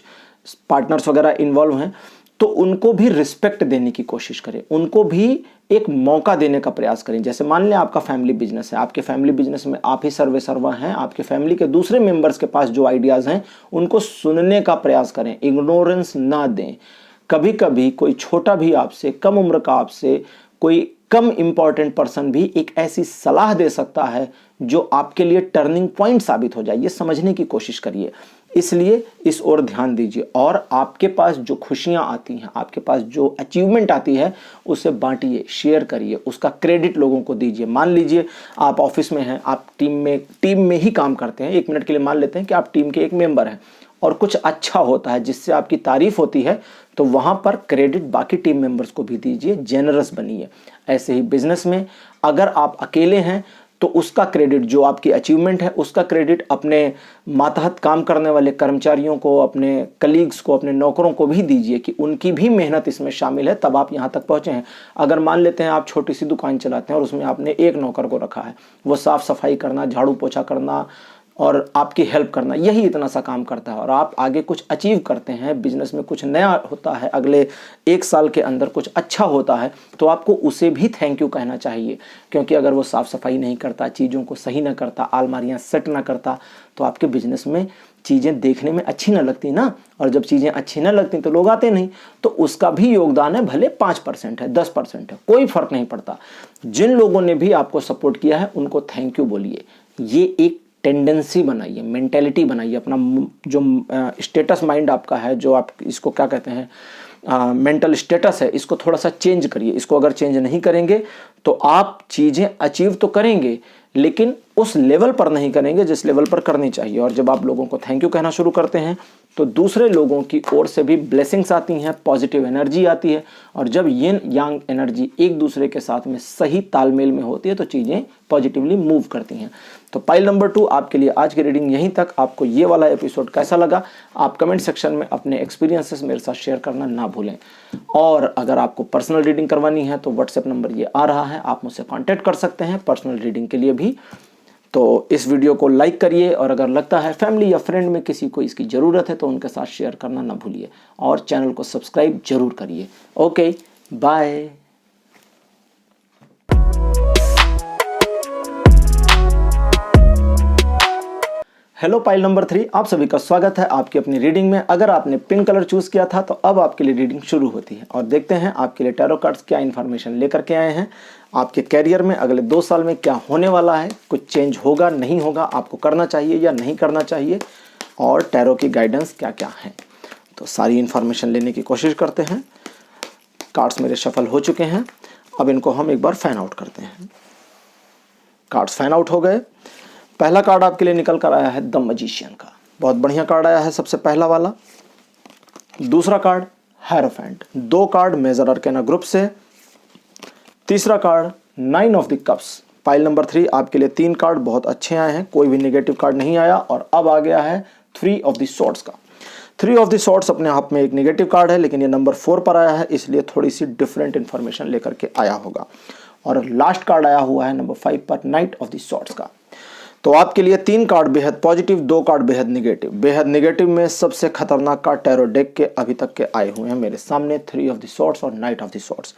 पार्टनर्स वगैरह इन्वॉल्व हैं, तो उनको भी रिस्पेक्ट देने की कोशिश करें, उनको भी एक मौका देने का प्रयास करें। जैसे मान लें आपका फैमिली बिजनेस है, आपके फैमिली बिजनेस में आप ही सर्वे सर्वा हैं, आपके फैमिली के दूसरे मेंबर्स के पास जो आइडियाज़ हैं उनको सुनने का प्रयास करें, इग्नोरेंस ना दें। कभी कभी कोई छोटा भी आपसे, कम उम्र का आपसे कोई कम इंपॉर्टेंट पर्सन भी एक ऐसी सलाह दे सकता है जो आपके लिए टर्निंग पॉइंट साबित हो जाए। ये समझने की कोशिश करिए, इसलिए इस ओर ध्यान दीजिए। और आपके पास जो खुशियां आती हैं, आपके पास जो अचीवमेंट आती है, उसे बांटिए, शेयर करिए, उसका क्रेडिट लोगों को दीजिए। मान लीजिए आप ऑफिस में हैं, आप टीम में ही काम करते हैं। 1 मिनट के लिए मान लेते हैं कि आप टीम के एक मेंबर हैं और कुछ अच्छा होता है जिससे आपकी तारीफ होती है, तो वहां पर क्रेडिट बाकी टीम मेंबर्स को भी दीजिए, जेनरस बनिए। ऐसे ही बिजनेस में अगर आप अकेले हैं तो उसका क्रेडिट, जो आपकी अचीवमेंट है उसका क्रेडिट अपने मातहत काम करने वाले कर्मचारियों को, अपने कलीग्स को, अपने नौकरों को भी दीजिए कि उनकी भी मेहनत इसमें शामिल है, तब आप यहाँ तक पहुँचे हैं। अगर मान लेते हैं आप छोटी सी दुकान चलाते हैं और उसमें आपने एक नौकर को रखा है, वो साफ़ सफाई करना, झाड़ू पोछा करना और आपकी हेल्प करना, यही इतना सा काम करता है, और आप आगे कुछ अचीव करते हैं, बिजनेस में कुछ नया होता है, अगले 1 साल के अंदर कुछ अच्छा होता है, तो आपको उसे भी थैंक यू कहना चाहिए। क्योंकि अगर वो साफ़ सफाई नहीं करता, चीज़ों को सही ना करता, अलमारियाँ सेट ना करता, तो आपके बिजनेस में चीज़ें देखने में अच्छी ना लगती ना, और जब चीज़ें अच्छी ना लगती तो लोग आते नहीं। तो उसका भी योगदान है, भले 5% है, 10% है, कोई फ़र्क नहीं पड़ता। जिन लोगों ने भी आपको सपोर्ट किया है उनको थैंक यू बोलिए। ये एक टेंडेंसी बनाइए, मेंटेलिटी बनाइए। अपना जो स्टेटस माइंड आपका है, जो आप इसको क्या कहते हैं, मेंटल स्टेटस है, इसको थोड़ा सा चेंज करिए। इसको अगर चेंज नहीं करेंगे तो आप चीज़ें अचीव तो करेंगे लेकिन उस लेवल पर नहीं करेंगे जिस लेवल पर करनी चाहिए। और जब आप लोगों को थैंक यू कहना शुरू करते हैं तो दूसरे लोगों की ओर से भी ब्लेसिंग्स आती हैं, पॉजिटिव एनर्जी आती है। और जब यिन यांग एनर्जी एक दूसरे के साथ में सही तालमेल में होती है तो चीज़ें पॉजिटिवली मूव करती हैं। तो पाइल नंबर 2 आपके लिए आज की रीडिंग यहीं तक। आपको ये वाला एपिसोड कैसा लगा आप कमेंट सेक्शन में अपने एक्सपीरियंसेस मेरे साथ शेयर करना ना भूलें। और अगर आपको पर्सनल रीडिंग करवानी है तो व्हाट्सएप नंबर ये आ रहा है, आप मुझसे कॉन्टैक्ट कर सकते हैं पर्सनल रीडिंग के लिए भी। तो इस वीडियो को लाइक करिए और अगर लगता है फैमिली या फ्रेंड में किसी को इसकी ज़रूरत है तो उनके साथ शेयर करना ना भूलिए और चैनल को सब्सक्राइब जरूर करिए। Okay, bye. हेलो पाइल नंबर 3, आप सभी का स्वागत है आपकी अपनी रीडिंग में। अगर आपने पिंक कलर चूज किया था तो अब आपके लिए रीडिंग शुरू होती है और देखते हैं आपके लिए टैरो कार्ड्स क्या इन्फॉर्मेशन लेकर के आए हैं। आपके कैरियर में अगले 2 साल में क्या होने वाला है, कुछ चेंज होगा नहीं होगा, आपको करना चाहिए या नहीं करना चाहिए, और टैरो की गाइडेंस क्या क्या है। तो सारी इन्फॉर्मेशन लेने की कोशिश करते हैं। कार्ड्स मेरे शफल हो चुके हैं, अब इनको हम एक बार फैन आउट करते हैं। कार्ड्स फैन आउट हो गए। पहला कार्ड आपके लिए निकल कर आया है द मैजिशियन का, बहुत बढ़िया कार्ड आया है सबसे पहला वाला। दूसरा card Hierophant, 2 card major arcana group से। तीसरा card 9 of the cups. Pile number 3 आपके लिए 3 कार्ड बहुत अच्छे आए हैं, कोई भी नेगेटिव कार्ड नहीं आया। और अब आ गया है 3 ऑफ द स्वॉर्ड्स का। 3 ऑफ द स्वॉर्ड्स अपने आप में एक नेगेटिव कार्ड है, लेकिन ये नंबर 4 पर आया है इसलिए थोड़ी सी डिफरेंट इंफॉर्मेशन लेकर के आया होगा। और लास्ट कार्ड आया हुआ है नंबर 5 पर, नाइट ऑफ द स्वॉर्ड्स का। तो आपके लिए 3 कार्ड बेहद पॉजिटिव, 2 कार्ड बेहद निगेटिव। बेहद निगेटिव में सबसे खतरनाक कार्ड टैरो डेक के अभी तक के आए हुए हैं मेरे सामने, 3 ऑफ द स्वॉर्ड्स और नाइट ऑफ द स्वॉर्ड्स।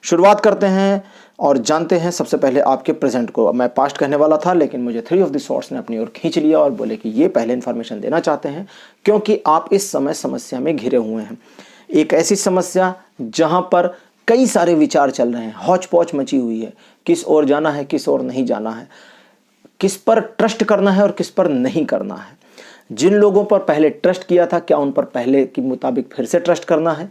शुरुआत करते हैं और जानते हैं सबसे पहले आपके प्रेजेंट को। मैं पास्ट कहने वाला था लेकिन मुझे 3 ऑफ द स्वॉर्ड्स ने अपनी ओर खींच लिया और बोले कि ये पहले इन्फॉर्मेशन देना चाहते हैं क्योंकि आप इस समय समस्या में घिरे हुए हैं। एक ऐसी समस्या जहां पर कई सारे विचार चल रहे हैं, हौच पौच मची हुई है, किस ओर जाना है किस ओर नहीं जाना है, किस पर ट्रस्ट करना है और किस पर नहीं करना है। जिन लोगों पर पहले ट्रस्ट किया था क्या उन पर पहले के मुताबिक फिर से ट्रस्ट करना है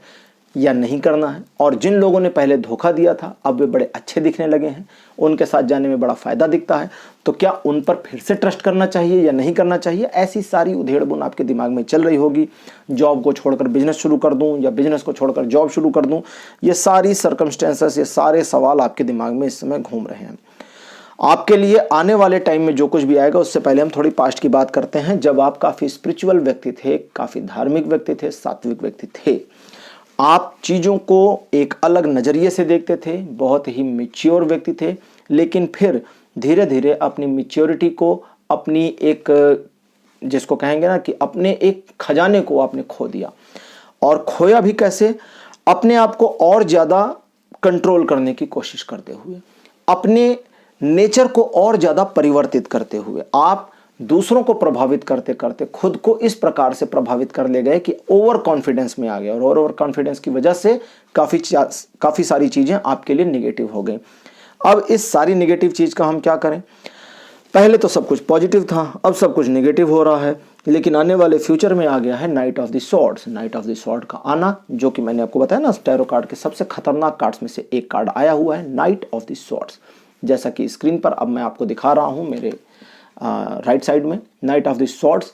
या नहीं करना है। और जिन लोगों ने पहले धोखा दिया था अब वे बड़े अच्छे दिखने लगे हैं, उनके साथ जाने में बड़ा फायदा दिखता है, तो क्या उन पर फिर से ट्रस्ट करना चाहिए या नहीं करना चाहिए। ऐसी सारी उधेड़-बुन आपके दिमाग में चल रही होगी। जॉब को छोड़कर बिजनेस शुरू कर दूं या बिजनेस को छोड़कर जॉब शुरू कर दूं, ये सारी सर्कमस्टेंसेस, ये सारे सवाल आपके दिमाग में इस समय घूम रहे हैं। आपके लिए आने वाले टाइम में जो कुछ भी आएगा उससे पहले हम थोड़ी पास्ट की बात करते हैं, जब आप काफ़ी स्पिरिचुअल व्यक्ति थे, काफ़ी धार्मिक व्यक्ति थे, सात्विक व्यक्ति थे। आप चीज़ों को एक अलग नज़रिए से देखते थे, बहुत ही मैच्योर व्यक्ति थे, लेकिन फिर धीरे धीरे अपनी मैच्योरिटी को, अपनी एक जिसको कहेंगे ना कि अपने एक खजाने को आपने खो दिया। और खोया भी कैसे? अपने आप को और ज़्यादा कंट्रोल करने की कोशिश करते हुए, अपने नेचर को और ज़्यादा परिवर्तित करते हुए आप दूसरों को प्रभावित करते करते खुद को इस प्रकार से प्रभावित कर ले गए कि ओवर कॉन्फिडेंस में आ गए। और ओवर कॉन्फिडेंस की वजह से काफ़ी सारी चीज़ें आपके लिए निगेटिव हो गई। अब इस सारी निगेटिव चीज़ का हम क्या करें? पहले तो सब कुछ पॉजिटिव था, अब सब कुछ निगेटिव हो रहा है। लेकिन आने वाले फ्यूचर में आ गया है night of the swords. Night of the sword का आना, जो कि मैंने आपको बताया ना, टैरो कार्ड के सबसे खतरनाक कार्ड्स में से एक कार्ड आया हुआ है, नाइट ऑफ द स्वॉर्ड्स। जैसा कि स्क्रीन पर अब मैं आपको दिखा रहा हूं मेरे राइट साइड में, नाइट ऑफ द स्वॉर्ड्स,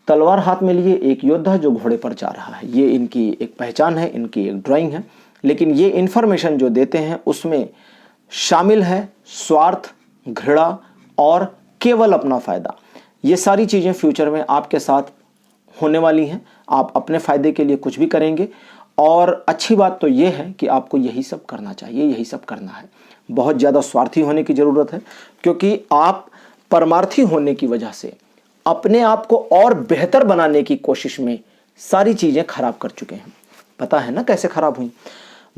तलवार हाथ में लिए एक योद्धा जो घोड़े पर जा रहा है। ये इनकी एक पहचान है, इनकी एक ड्राइंग है। लेकिन ये इन्फॉर्मेशन जो देते हैं उसमें शामिल है स्वार्थ, घृणा और केवल अपना फ़ायदा। ये सारी चीज़ें फ्यूचर में आपके साथ होने वाली हैं। आप अपने फ़ायदे के लिए कुछ भी करेंगे और अच्छी बात तो ये है कि आपको यही सब करना चाहिए, यही सब करना है। बहुत ज़्यादा स्वार्थी होने की ज़रूरत है क्योंकि आप परमार्थी होने की वजह से अपने आप को और बेहतर बनाने की कोशिश में सारी चीज़ें खराब कर चुके हैं। पता है ना कैसे खराब हुई?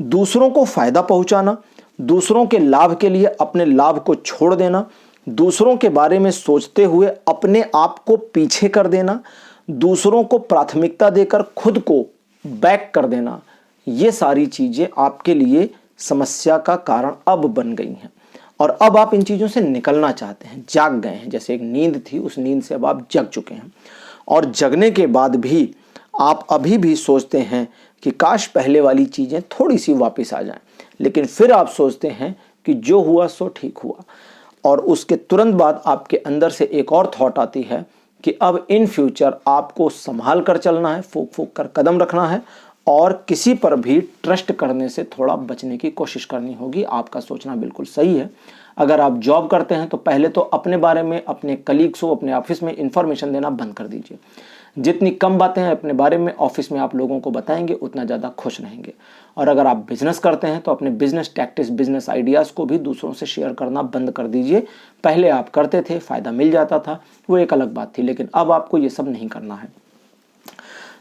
दूसरों को फ़ायदा पहुंचाना, दूसरों के लाभ के लिए अपने लाभ को छोड़ देना, दूसरों के बारे में सोचते हुए अपने आप को पीछे कर देना, दूसरों को प्राथमिकता देकर खुद को बैक कर देना, ये सारी चीज़ें आपके लिए समस्या का कारण अब बन गई हैं। और अब आप इन चीज़ों से निकलना चाहते हैं, जाग गए हैं। जैसे एक नींद थी, उस नींद से अब आप जग चुके हैं। और जगने के बाद भी आप अभी भी सोचते हैं कि काश पहले वाली चीज़ें थोड़ी सी वापस आ जाएं। लेकिन फिर आप सोचते हैं कि जो हुआ सो ठीक हुआ। और उसके तुरंत बाद आपके अंदर से एक और थॉट आती है कि अब इन फ्यूचर आपको संभाल कर चलना है, फूक फूक कर कदम रखना है और किसी पर भी ट्रस्ट करने से थोड़ा बचने की कोशिश करनी होगी। आपका सोचना बिल्कुल सही है। अगर आप जॉब करते हैं तो पहले तो अपने बारे में अपने कलीग्स को, अपने ऑफिस में इंफॉर्मेशन देना बंद कर दीजिए। जितनी कम बातें हैं अपने बारे में ऑफिस में आप लोगों को बताएंगे, उतना ज़्यादा खुश रहेंगे। और अगर आप बिजनेस करते हैं तो अपने बिजनेस टैक्टिक्स, बिजनेस आइडियाज़ को भी दूसरों से शेयर करना बंद कर दीजिए। पहले आप करते थे, फ़ायदा मिल जाता था, वो एक अलग बात थी, लेकिन अब आपको ये सब नहीं करना है।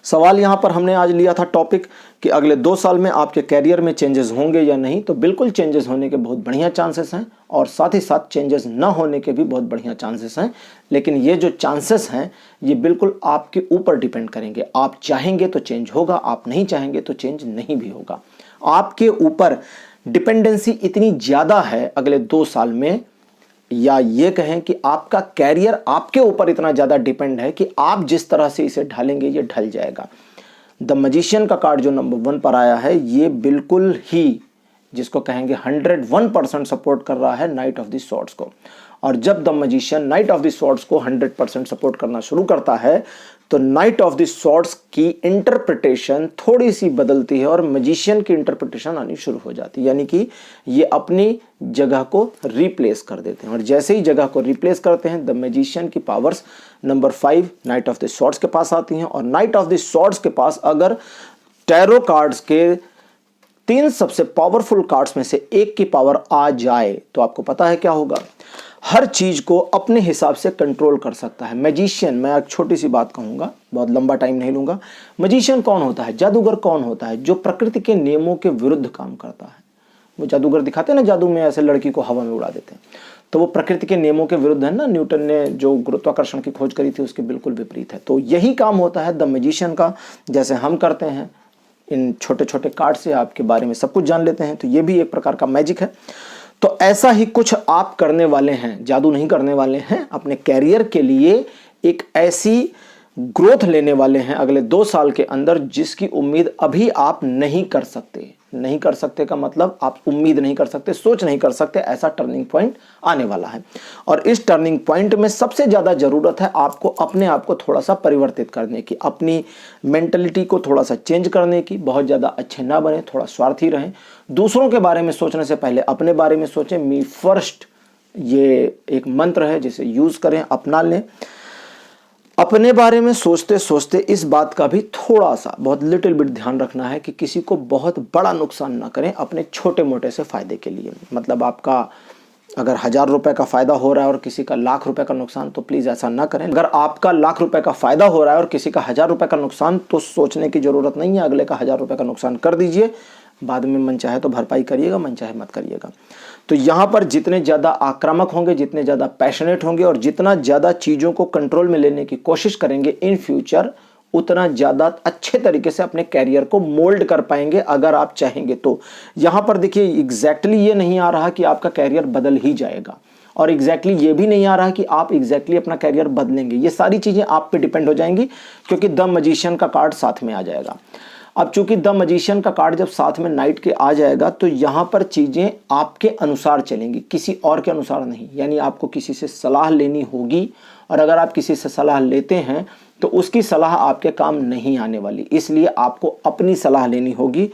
सवाल यहाँ पर हमने आज लिया था टॉपिक कि अगले 2 साल में आपके कैरियर में चेंजेस होंगे या नहीं। तो बिल्कुल चेंजेस होने के बहुत बढ़िया चांसेस हैं और साथ ही साथ चेंजेस ना होने के भी बहुत बढ़िया चांसेस हैं। लेकिन ये जो चांसेस हैं ये बिल्कुल आपके ऊपर डिपेंड करेंगे। आप चाहेंगे तो चेंज होगा, आप नहीं चाहेंगे तो चेंज नहीं भी होगा। आपके ऊपर डिपेंडेंसी इतनी ज़्यादा है अगले 2 साल में, या ये कहें कि आपका कैरियर आपके ऊपर इतना ज़्यादा डिपेंड है कि आप जिस तरह से इसे ढालेंगे ये ढल जाएगा। द मैजिशियन का कार्ड जो नंबर 1 पर आया है ये बिल्कुल ही, जिसको कहेंगे 101% सपोर्ट कर रहा है नाइट ऑफ द स्वॉर्ड्स को। और जब the magician night of the swords को 100% सपोर्ट करना शुरू करता है तो नाइट ऑफ द स्वॉर्ड्स की इंटरप्रिटेशन थोड़ी सी बदलती है और मैजिशियन की इंटरप्रिटेशन आनी शुरू हो जाती है। यानी कि ये अपनी जगह को रिप्लेस कर देते हैं और जैसे ही जगह को रिप्लेस करते हैं द मैजिशियन की powers number 5 night of the swords के पास आती हैं। और नाइट ऑफ द स्वॉर्ड्स के पास अगर टैरो कार्ड्स के 3 सबसे पावरफुल कार्ड्स में से एक की पावर आ जाए तो आपको पता है क्या होगा। हर चीज को अपने हिसाब से कंट्रोल कर सकता है मैजिशियन। मैं एक छोटी सी बात कहूंगा, बहुत लंबा टाइम नहीं लूंगा। मैजिशियन कौन होता है, जादूगर कौन होता है? जो प्रकृति के नियमों के विरुद्ध काम करता है। वो जादूगर दिखाते हैं ना, जादू में ऐसे लड़की को हवा में उड़ा देते हैं, तो वो प्रकृति के नियमों के विरुद्ध है ना। न्यूटन ने जो गुरुत्वाकर्षण की खोज करी थी उसके बिल्कुल विपरीत है। तो यही काम होता है द मैजिशियन का। जैसे हम करते हैं इन छोटे छोटे कार्ड से आपके बारे में सब कुछ जान लेते हैं, तो ये भी एक प्रकार का मैजिक है। तो ऐसा ही कुछ आप करने वाले हैं, जादू नहीं करने वाले हैं, अपने कैरियर के लिए एक ऐसी ग्रोथ लेने वाले हैं अगले 2 साल के अंदर जिसकी उम्मीद अभी आप नहीं कर सकते। नहीं कर सकते का मतलब आप उम्मीद नहीं कर सकते, सोच नहीं कर सकते। ऐसा टर्निंग पॉइंट आने वाला है और इस टर्निंग पॉइंट में सबसे ज़्यादा ज़रूरत है आपको अपने आप को थोड़ा सा परिवर्तित करने की, अपनी मेंटलिटी को थोड़ा सा चेंज करने की। बहुत ज़्यादा अच्छे ना बने, थोड़ा स्वार्थी रहें। दूसरों के बारे में सोचने से पहले अपने बारे में सोचें। मी फर्स्ट ये एक मंत्र है जिसे यूज़ करें, अपना लें। अपने बारे में सोचते सोचते इस बात का भी थोड़ा सा, बहुत लिटिल बिट ध्यान रखना है कि किसी को बहुत बड़ा नुकसान ना करें अपने छोटे मोटे से फायदे के लिए। मतलब आपका अगर 1000 रुपए का फायदा हो रहा है और किसी का लाख रुपए का नुकसान, तो प्लीज ऐसा ना करें। अगर आपका लाख रुपए का फायदा हो रहा है और किसी का 1000 रुपए का नुकसान, तो सोचने की जरूरत नहीं है, अगले का 1000 रुपए का नुकसान कर दीजिए। बाद में मन चाहे तो भरपाई करिएगा, मन चाहे मत करिएगा। तो यहाँ पर जितने ज़्यादा आक्रामक होंगे, जितने ज़्यादा पैशनेट होंगे और जितना ज़्यादा चीज़ों को कंट्रोल में लेने की कोशिश करेंगे इन फ्यूचर, उतना ज़्यादा अच्छे तरीके से अपने कैरियर को मोल्ड कर पाएंगे अगर आप चाहेंगे तो। यहाँ पर देखिए एग्जैक्टली ये नहीं आ रहा कि आपका कैरियर बदल ही जाएगा और एग्जैक्टली ये भी नहीं आ रहा कि आप एग्जैक्टली अपना कैरियर बदलेंगे। ये सारी चीज़ें आप पे डिपेंड हो जाएंगी क्योंकि द मैजिशियन का कार्ड साथ में आ जाएगा। अब चूंकि द मैजिशियन का कार्ड जब साथ में नाइट के आ जाएगा तो यहाँ पर चीज़ें आपके अनुसार चलेंगी, किसी और के अनुसार नहीं। यानी आपको किसी से सलाह लेनी होगी और अगर आप किसी से सलाह लेते हैं तो उसकी सलाह आपके काम नहीं आने वाली, इसलिए आपको अपनी सलाह लेनी होगी।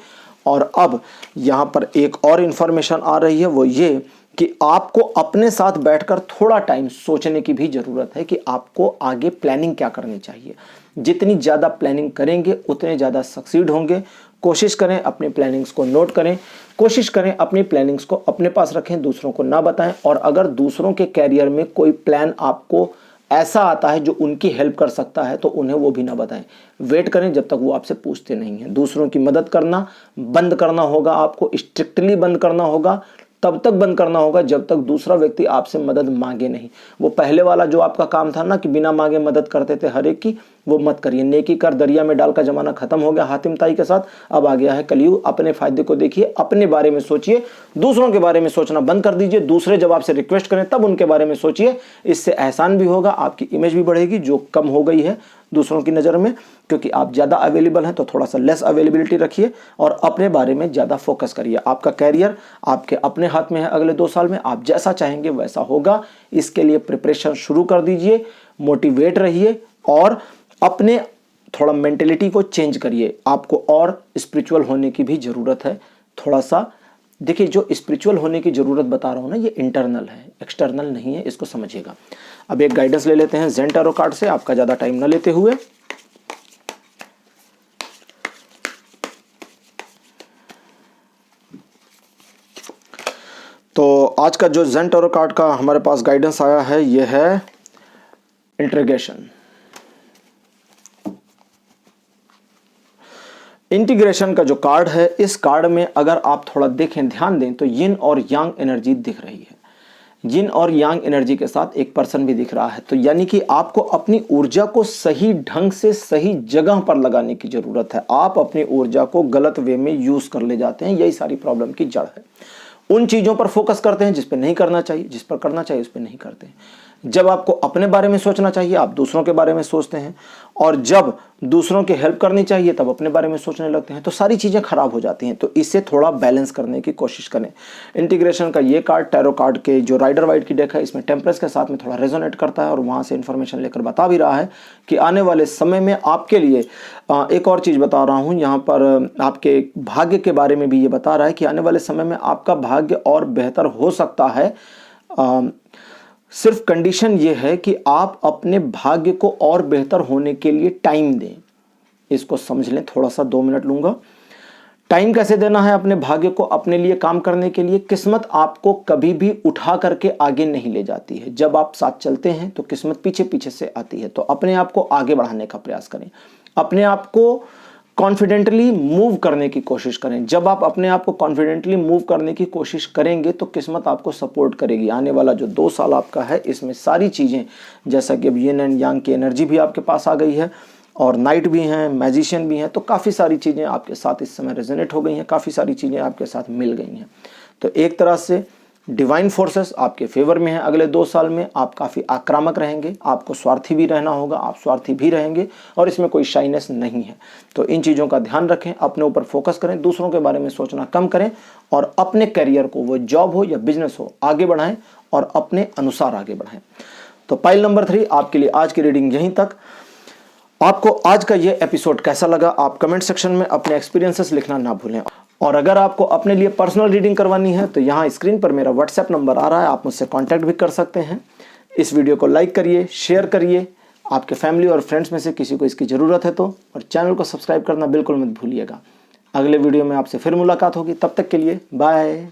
और अब यहाँ पर एक और इन्फॉर्मेशन आ रही है, वो ये कि आपको अपने साथ बैठकर थोड़ा टाइम सोचने की भी ज़रूरत है कि आपको आगे प्लानिंग क्या करनी चाहिए। जितनी ज़्यादा प्लानिंग करेंगे उतने ज़्यादा सक्सीड होंगे। कोशिश करें अपने प्लानिंग्स को नोट करें, कोशिश करें अपनी प्लानिंग्स को अपने पास रखें, दूसरों को ना बताएं। और अगर दूसरों के कैरियर में कोई प्लान आपको ऐसा आता है जो उनकी हेल्प कर सकता है तो उन्हें वो भी ना बताएं। वेट करें जब तक वो आपसे पूछते नहीं हैं। दूसरों की मदद करना बंद करना होगा, आपको स्ट्रिक्टली बंद करना होगा। तब तक बंद करना होगा जब तक दूसरा व्यक्ति आपसे मदद मांगे नहीं। वो पहले वाला जो आपका काम था ना कि बिना मांगे मदद करते थे हर एक की, वो मत करिए। नेकी कर दरिया में डाल का जमाना खत्म हो गया हातिम ताई के साथ, अब आ गया है कलयुग। अपने फायदे को देखिए, अपने बारे में सोचिए, दूसरों के बारे में सोचना बंद कर दीजिए। दूसरे जब आपसे रिक्वेस्ट करें तब उनके बारे में सोचिए, इससे एहसान भी होगा, आपकी इमेज भी बढ़ेगी जो कम हो गई है दूसरों की नज़र में, क्योंकि आप ज़्यादा अवेलेबल हैं तो थोड़ा सा लेस अवेलेबिलिटी रखिए और अपने बारे में ज़्यादा फोकस करिए। आपका कैरियर आपके अपने हाथ में है, अगले 2 साल में आप जैसा चाहेंगे वैसा होगा। इसके लिए प्रिपरेशन शुरू कर दीजिए, मोटिवेट रहिए और अपने थोड़ा मेंटेलिटी को चेंज करिए। आपको और स्पिरिचुअल होने की भी ज़रूरत है थोड़ा सा। देखिए, जो स्पिरिचुअल होने की ज़रूरत बता रहा हूँ ना, ये इंटरनल है, एक्सटर्नल नहीं है, इसको समझिएगा। अब एक गाइडेंस ले लेते हैं ज़ेन टैरो कार्ड से, आपका ज़्यादा टाइम न लेते हुए। तो आज का जो ज़ेन टैरो कार्ड का हमारे पास गाइडेंस आया है, ये है इंटीग्रेशन। इंटीग्रेशन का जो कार्ड है, इस कार्ड में अगर आप थोड़ा देखें, ध्यान दें तो यिन और यांग एनर्जी दिख रही है। यिन और यांग एनर्जी के साथ एक पर्सन भी दिख रहा है। तो यानी कि आपको अपनी ऊर्जा को सही ढंग से सही जगह पर लगाने की जरूरत है। आप अपनी ऊर्जा को गलत वे में यूज कर ले जाते हैं, यही सारी प्रॉब्लम की जड़ है। उन चीजों पर फोकस करते हैं जिस पर नहीं करना चाहिए, जिस पर करना चाहिए उस पर नहीं करते हैं। जब आपको अपने बारे में सोचना चाहिए आप दूसरों के बारे में सोचते हैं, और जब दूसरों की हेल्प करनी चाहिए तब अपने बारे में सोचने लगते हैं, तो सारी चीज़ें खराब हो जाती हैं। तो इससे थोड़ा बैलेंस करने की कोशिश करें। इंटीग्रेशन का ये कार्ड टैरो कार्ड के जो राइडर वाइट की डेक है, इसमें टेम्परेंस के साथ में थोड़ा रेजोनेट करता है और वहाँ से इन्फॉर्मेशन लेकर बता भी रहा है कि आने वाले समय में आपके लिए एक और चीज़ बता रहा हूँ यहाँ पर, आपके भाग्य के बारे में भी ये बता रहा है कि आने वाले समय में आपका भाग्य और बेहतर हो सकता है। सिर्फ कंडीशन ये है कि आप अपने भाग्य को और बेहतर होने के लिए टाइम दें। इसको समझ लें, थोड़ा सा 2 मिनट लूंगा। टाइम कैसे देना है अपने भाग्य को अपने लिए काम करने के लिए? किस्मत आपको कभी भी उठा करके आगे नहीं ले जाती है। जब आप साथ चलते हैं तो किस्मत पीछे पीछे से आती है। तो अपने आप को आगे बढ़ाने का प्रयास करें, अपने आप को कॉन्फिडेंटली मूव करने की कोशिश करें। जब आप अपने आप को कॉन्फिडेंटली मूव करने की कोशिश करेंगे तो किस्मत आपको सपोर्ट करेगी। आने वाला जो 2 साल आपका है, इसमें सारी चीज़ें, जैसा कि अब यिन एंड यांग की एनर्जी भी आपके पास आ गई है और नाइट भी हैं, मैजिशियन भी हैं, तो काफ़ी सारी चीज़ें आपके साथ इस समय रेजोनेट हो गई हैं, काफ़ी सारी चीज़ें आपके साथ मिल गई हैं। तो एक तरह से डिवाइन फोर्सेस आपके फेवर में है। अगले 2 साल में आप काफ़ी आक्रामक रहेंगे, आपको स्वार्थी भी रहना होगा, आप स्वार्थी भी रहेंगे और इसमें कोई शाइनेस नहीं है। तो इन चीज़ों का ध्यान रखें, अपने ऊपर फोकस करें, दूसरों के बारे में सोचना कम करें और अपने करियर को, वो जॉब हो या बिजनेस हो, आगे बढ़ाएं और अपने अनुसार आगे बढ़ाएं। तो पाइल नंबर 3 आपके लिए आज की रीडिंग यहीं तक। आपको आज का ये एपिसोड कैसा लगा आप कमेंट सेक्शन में अपने एक्सपीरियंसेस लिखना ना भूलें। और अगर आपको अपने लिए पर्सनल रीडिंग करवानी है तो यहाँ स्क्रीन पर मेरा व्हाट्सएप नंबर आ रहा है, आप मुझसे कांटेक्ट भी कर सकते हैं। इस वीडियो को लाइक करिए, शेयर करिए, आपके फैमिली और फ्रेंड्स में से किसी को इसकी ज़रूरत है तो, और चैनल को सब्सक्राइब करना बिल्कुल मत भूलिएगा। अगले वीडियो में आपसे फिर मुलाकात होगी, तब तक के लिए बाय।